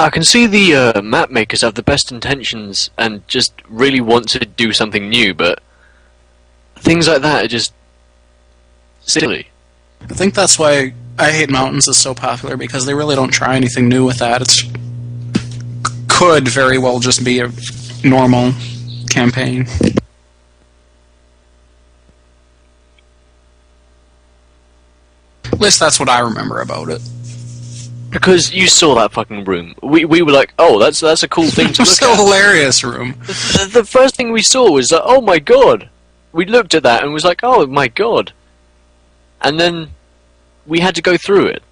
I can see the map makers have the best intentions and just really want to do something new, but things like that are just silly. I think that's why I Hate Mountains is so popular, because they really don't try anything new with that. It's could very well just be a normal campaign. At least that's what I remember about it. Because you saw that fucking room. We were like, oh, that's a cool thing to look Still at. hilarious room. The first thing we saw was like, oh my god. We looked at that and was like, oh my god. And then we had to go through it.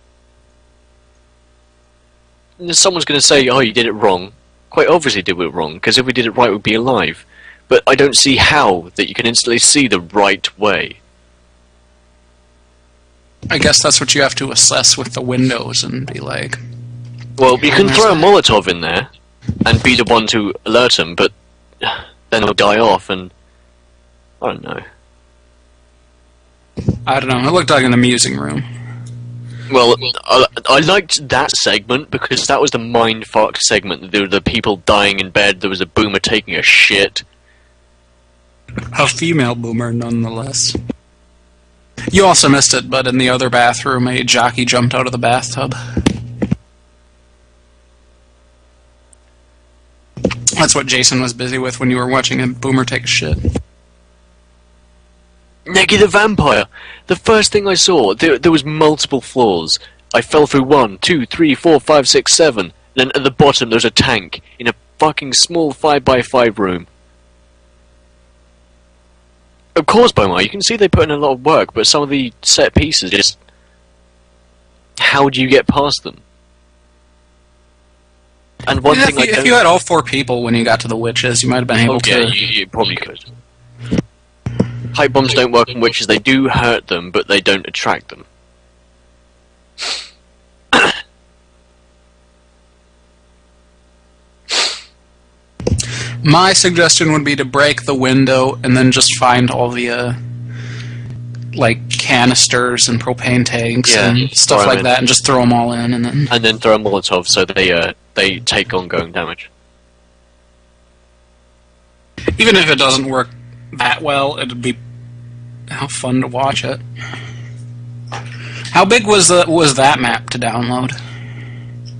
And someone's going to say, oh, you did it wrong. Quite obviously did it wrong, because if we did it right, we'd be alive. But I don't see how that you can instantly see the right way. I guess that's what you have to assess with the windows and be like... Well, you can throw a Molotov in there and be the one to alert them, but then they'll die off, and I don't know. I don't know, it looked like an amusing room. Well, I liked that segment because that was the mindfuck segment. There were the people dying in bed, there was a boomer taking a shit. A female boomer, nonetheless. You also missed it, but in the other bathroom, a jockey jumped out of the bathtub. That's what Jason was busy with when you were watching a boomer take a shit. Neggy the Vampire! The first thing I saw, there was multiple floors. I fell through 1, 2, 3, 4, 5, 6, 7. Then at the bottom there was a tank in a fucking small 5x5 room. Of course, Bomar, you can see they put in a lot of work, but some of the set pieces just... How do you get past them? And one thing if you had all 4 people when you got to the witches, you might have been able to... Yeah, you probably could. Pipe bombs don't work on witches, they do hurt them, but they don't attract them. My suggestion would be to break the window and then just find all the, like, canisters and propane tanks and stuff like that and just throw them all in and then... And then throw a Molotov so they take ongoing damage. Even if it doesn't work that well, it'd be fun to watch it. How big was that map to download?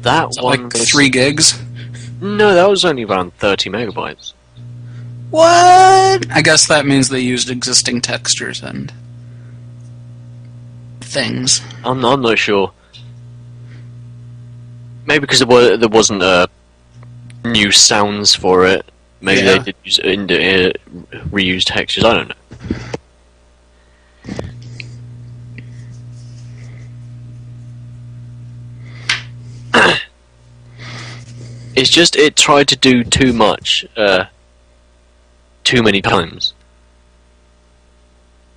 That was one like 3 gigs? No, that was only around 30 megabytes. What? I guess that means they used existing textures and things. I'm not sure. Maybe because there wasn't new sounds for it. Maybe they did use reused textures. I don't know. It's just it tried to do too much, too many times.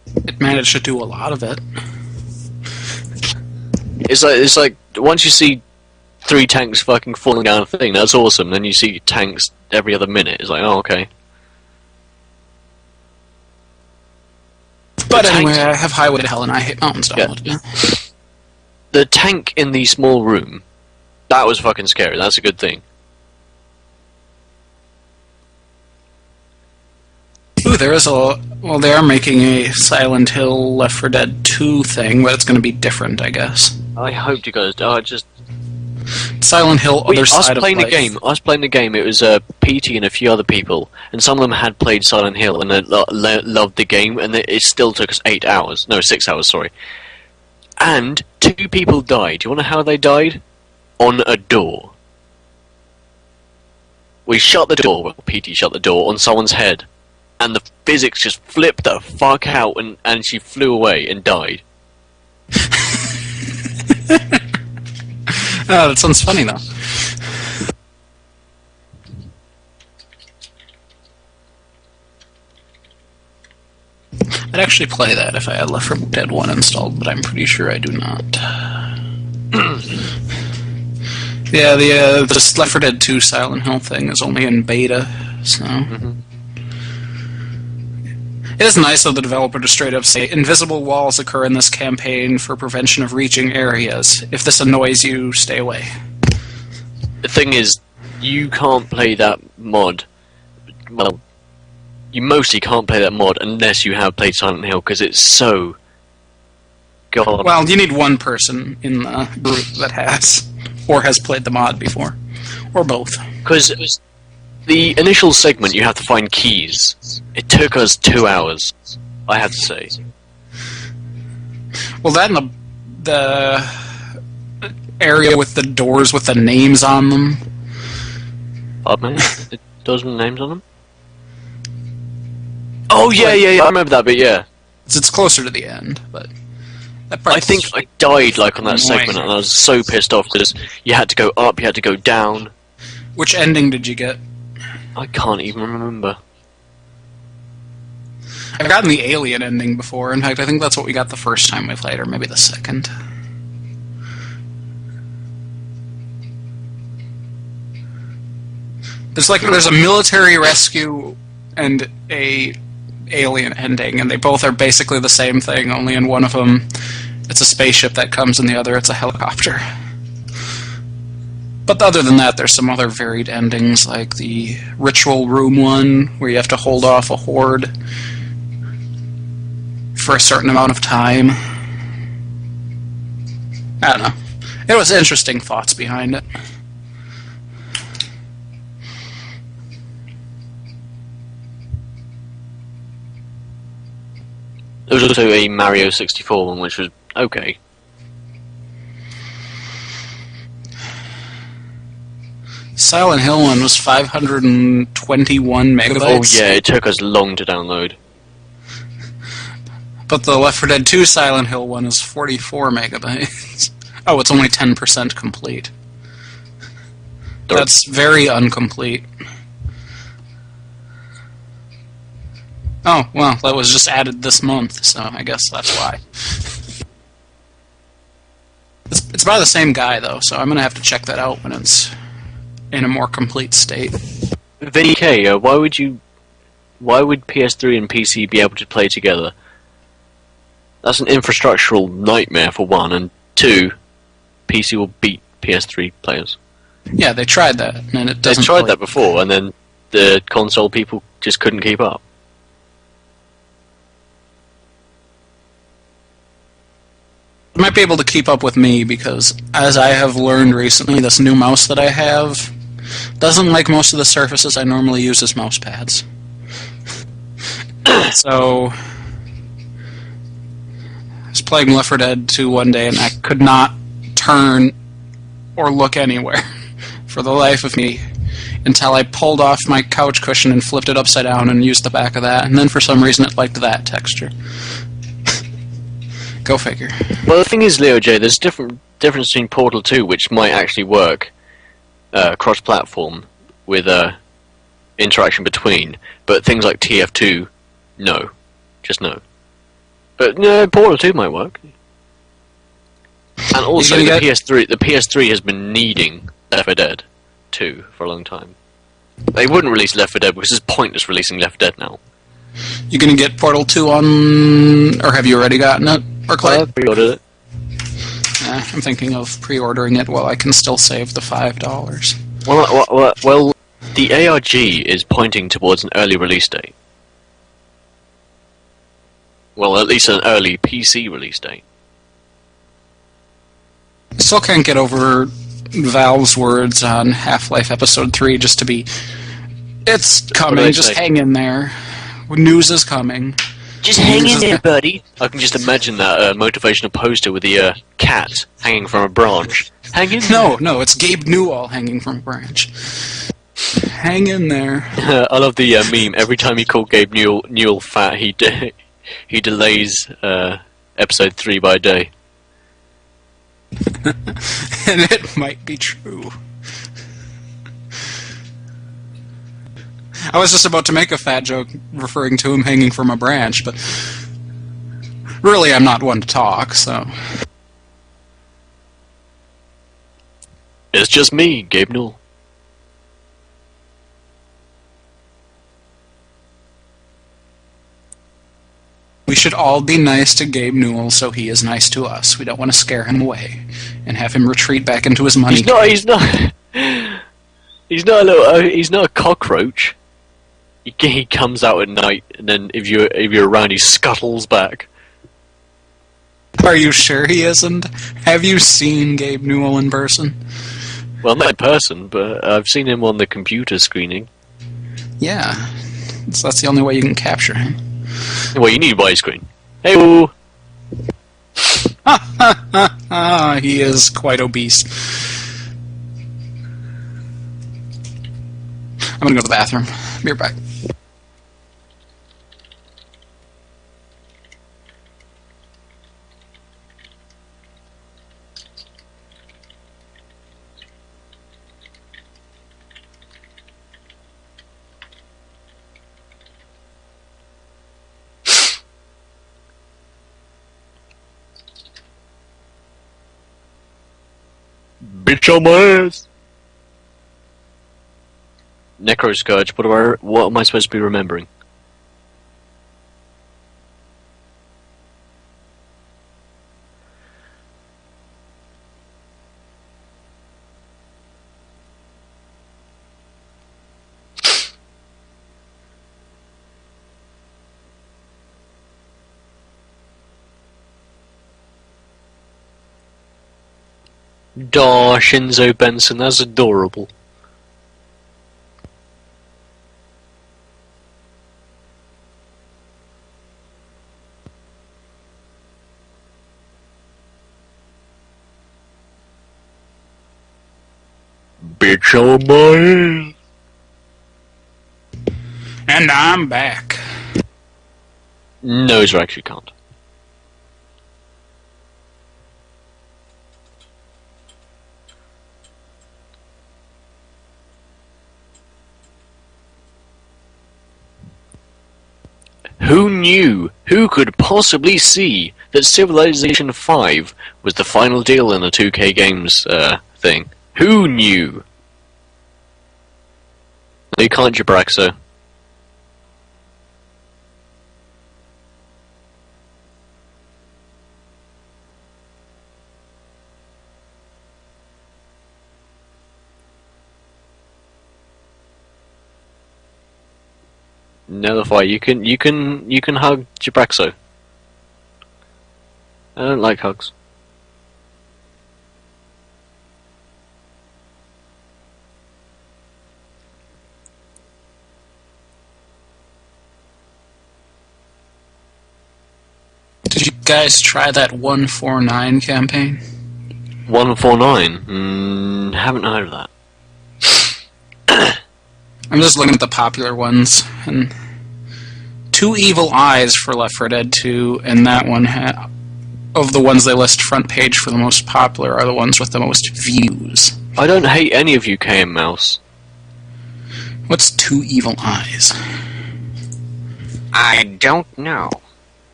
It managed to do a lot of it. It's like once you see 3 tanks fucking falling down a thing, that's awesome. Then you see tanks every other minute. It's like, oh, okay. But anyway, I have Highway to Hell and I Hate Mountains downloaded. Yeah. The tank in the small room, that was fucking scary. That's a good thing. Ooh, there is a... Well, they are making a Silent Hill Left 4 Dead 2 thing, but it's going to be different, I guess. I hoped you guys... Silent Hill Other Side of Life. I was playing the game. It was PT and a few other people, and some of them had played Silent Hill and they loved the game, and it still took us 8 hours. No, 6 hours, sorry. And 2 people died. Do you want to know how they died? On a door. We shut the door, well, PT shut the door, on someone's head. And the physics just flipped the fuck out, and she flew away and died. Oh, that sounds funny, though. I'd actually play that if I had Left 4 Dead 1 installed, but I'm pretty sure I do not. Yeah, the Left 4 Dead 2 Silent Hill thing is only in beta, so... It is nice of the developer to straight up say, invisible walls occur in this campaign for prevention of reaching areas. If this annoys you, stay away. The thing is, you can't play that mod. Well, you mostly can't play that mod unless you have played Silent Hill, because it's so... God. Well, you need one person in the group that has, or has played the mod before. Or both. Because the initial segment, you have to find keys. It took us 2 hours, I have to say. Well, that and the area with the doors with the names on them. Pardon me? The doors with names on them? Oh, yeah, I remember that bit, yeah. It's closer to the end, but... That part's I think I died, like, on that annoying. segment, and I was so pissed off, because you had to go up, you had to go down. Which ending did you get? I can't even remember. I've gotten the alien ending before. In fact, I think that's what we got the first time we played, or maybe the second. There's a military rescue and a alien ending, and they both are basically the same thing, only in one of them it's a spaceship that comes, and the other it's a helicopter. But other than that, there's some other varied endings, like the ritual room one, where you have to hold off a horde for a certain amount of time. I don't know. It was interesting thoughts behind it. There was also a Mario 64 one, which was okay. Silent Hill one was 521 megabytes. Oh yeah, it took us long to download. But the Left 4 Dead 2 Silent Hill one is 44 megabytes. Oh, it's only 10% complete. That's very incomplete. Oh, well, that was just added this month, so I guess that's why. It's by the same guy, though, so I'm going to have to check that out when it's in a more complete state. VK, why would PS3 and PC be able to play together? That's an infrastructural nightmare for one, and two, PC will beat PS3 players. Yeah, they tried that, and it doesn't. They tried that before, and then the console people just couldn't keep up. You might be able to keep up with me, because as I have learned recently, this new mouse that I have doesn't like most of the surfaces I normally use as mouse pads. So I was playing Left 4 Dead 2 one day, and I could not turn or look anywhere for the life of me until I pulled off my couch cushion and flipped it upside down and used the back of that, and then for some reason it liked that texture. Go figure. Well, the thing is, Leo J, there's a difference between Portal 2, which might actually work cross-platform with interaction between, but things like TF2, no. Just no. But no, Portal 2 might work. And also, the PS3 has been needing Left 4 Dead 2 for a long time. They wouldn't release Left 4 Dead because it's pointless releasing Left 4 Dead now. You gonna get Portal 2 on... or have you already gotten it? Or Clay? I pre-ordered it. I'm thinking of pre-ordering it while I can still save the $5. Well, the ARG is pointing towards an early release date. Well, at least an early PC release date. I still can't get over Valve's words on Half-Life Episode 3 just to be... It's coming, just hang in there. News is coming. Just hang in there, buddy. I can just imagine that motivational poster with the cat hanging from a branch. Hang in there. No, it's Gabe Newell hanging from a branch. Hang in there. I love the meme. Every time you call Gabe Newell fat, he delays episode 3 by a day. And it might be true. I was just about to make a fat joke referring to him hanging from a branch, but really I'm not one to talk, so... It's just me, Gabe Newell. We should all be nice to Gabe Newell so he is nice to us. We don't want to scare him away and have him retreat back into his money. He's not. He's not a little. He's not a cockroach. He comes out at night, and then if you're around, he scuttles back. Are you sure he isn't? Have you seen Gabe Newell in person? Well, not in person, but I've seen him on the computer screening. Yeah, so that's the only way you can capture him. Well, you need widescreen. Hey-oo! He is quite obese. I'm gonna go to the bathroom. Be right back. Bitch on my ass! Necroscourge, what am I supposed to be remembering? Daw, Shinzo Benson, that's adorable. Bitch on my ass. And I'm back. No, you actually can't. Who knew? Who could possibly see that Civilization 5 was the final deal in the 2K Games thing? Who knew? No, you can't, Jabraxo. Nullify. You can hug Jabraxo. I don't like hugs. Did you guys try that 149 campaign? 149? Haven't heard of that. I'm just looking at the popular ones, and Two Evil Eyes for Left 4 Dead 2, and that one of the ones they list front page for the most popular are the ones with the most views. I don't hate any of you, KM Mouse. What's Two Evil Eyes? I don't know.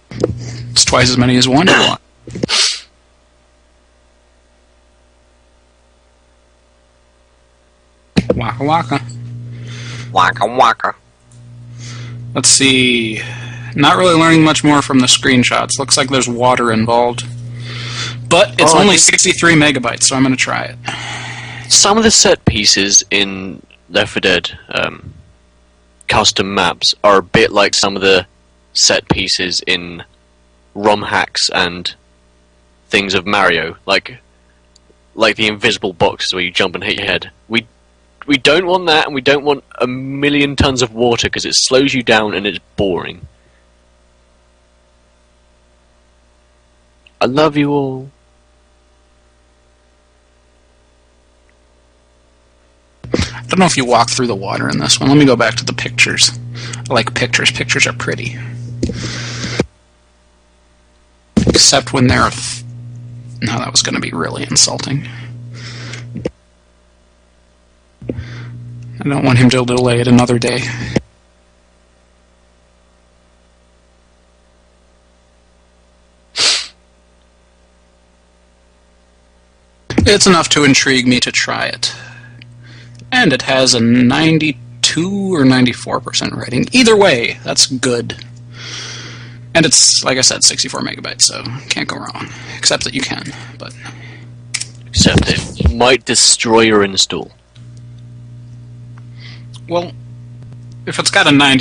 It's twice as many as one Evil Eye. Waka waka. Waka waka. Let's see. Not really learning much more from the screenshots. Looks like there's water involved. But it's only 63 megabytes, so I'm going to try it. Some of the set pieces in Left 4 Dead custom maps are a bit like some of the set pieces in ROM hacks and things of Mario, like the invisible boxes where you jump and hit your head. We don't want that, and we don't want a million tons of water because it slows you down and it's boring. I love you all. I don't know if you walk through the water in this one. Let me go back to the pictures. I like pictures. Pictures are pretty. Except when they're... No, that was going to be really insulting. I don't want him to delay it another day. It's enough to intrigue me to try it. And it has a 92 or 94% rating. Either way, that's good. And it's, like I said, 64 megabytes, so can't go wrong. Except that you can, but... Except it might destroy your install. Well, if it's got a 90